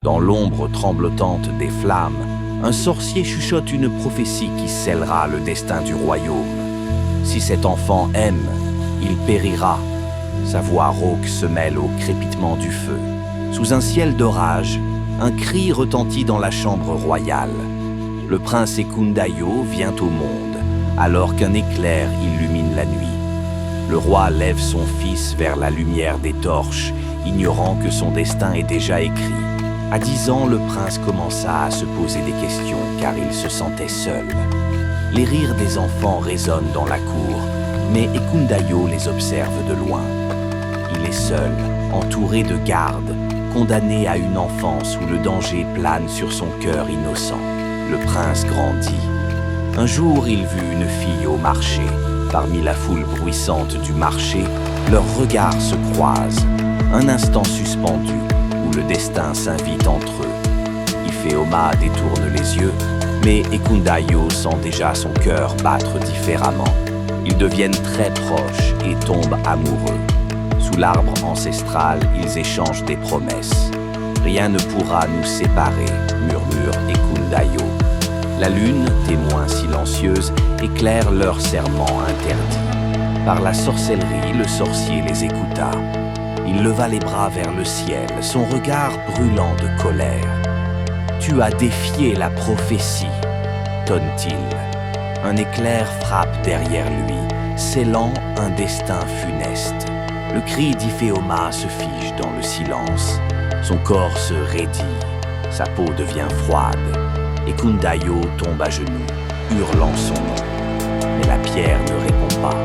Dans l'ombre tremblotante des flammes, un sorcier chuchote une prophétie qui scellera le destin du royaume. Si cet enfant aime, il périra. Sa voix rauque se mêle au crépitement du feu. Sous un ciel d'orage, un cri retentit dans la chambre royale. Le prince Ekundayo vient au monde, alors qu'un éclair illumine la nuit. Le roi lève son fils vers la lumière des torches, ignorant que son destin est déjà écrit. À 10 ans, le prince commença à se poser des questions, car il se sentait seul. Les rires des enfants résonnent dans la cour, mais Ekundayo les observe de loin. Il est seul, entouré de gardes, condamné à une enfance où le danger plane sur son cœur innocent. Le prince grandit. Un jour, il vit une fille au marché. Parmi la foule bruissante du marché, leurs regards se croisent. Un instant suspendu, où le destin s'invite entre eux. Ifeoma détourne les yeux, mais Ekundayo sent déjà son cœur battre différemment. Ils deviennent très proches et tombent amoureux. Sous l'arbre ancestral, ils échangent des promesses. Rien ne pourra nous séparer, murmure Ekundayo. La lune, témoin silencieuse, éclaire leur serment interdit. Par la sorcellerie, le sorcier les écouta. Il leva les bras vers le ciel, son regard brûlant de colère. « Tu as défié la prophétie », tonne-t-il. Un éclair frappe derrière lui, scellant un destin funeste. Le cri d'Ifeoma se fige dans le silence. Son corps se raidit, sa peau devient froide. Ekundayo tombe à genoux, hurlant son nom. Mais la pierre ne répond pas.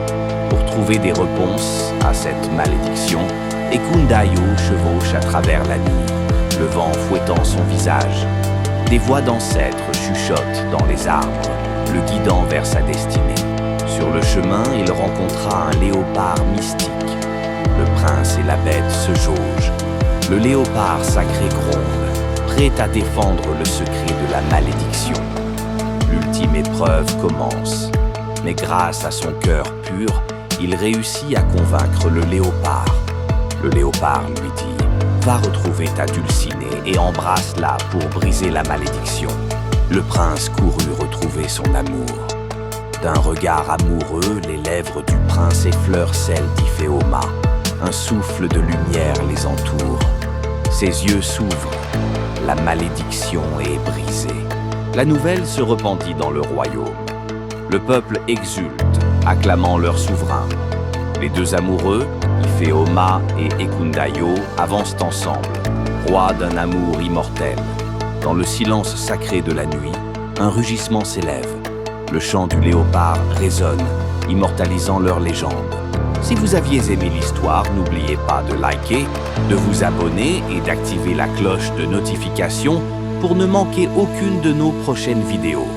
Pour trouver des réponses à cette malédiction, Ekundayo chevauche à travers la nuit, le vent fouettant son visage. Des voix d'ancêtres chuchotent dans les arbres, le guidant vers sa destinée. Sur le chemin, il rencontra un léopard mystique. Le prince et la bête se jaugent. Le léopard sacré gronde, prêt à défendre le secret de la malédiction. L'ultime épreuve commence. Mais grâce à son cœur pur, il réussit à convaincre le léopard. Le léopard lui dit « Va retrouver ta dulcinée et embrasse-la pour briser la malédiction. » Le prince courut retrouver son amour. D'un regard amoureux, les lèvres du prince effleurent celles d'Ifeoma. Un souffle de lumière les entoure. Ses yeux s'ouvrent. La malédiction est brisée. La nouvelle se répandit dans le royaume. Le peuple exulte, acclamant leur souverain. Les deux amoureux, Ifeoma et Ekundayo, avancent ensemble, rois d'un amour immortel. Dans le silence sacré de la nuit, un rugissement s'élève. Le chant du léopard résonne, immortalisant leur légende. Si vous aviez aimé l'histoire, n'oubliez pas de liker, de vous abonner et d'activer la cloche de notification pour ne manquer aucune de nos prochaines vidéos.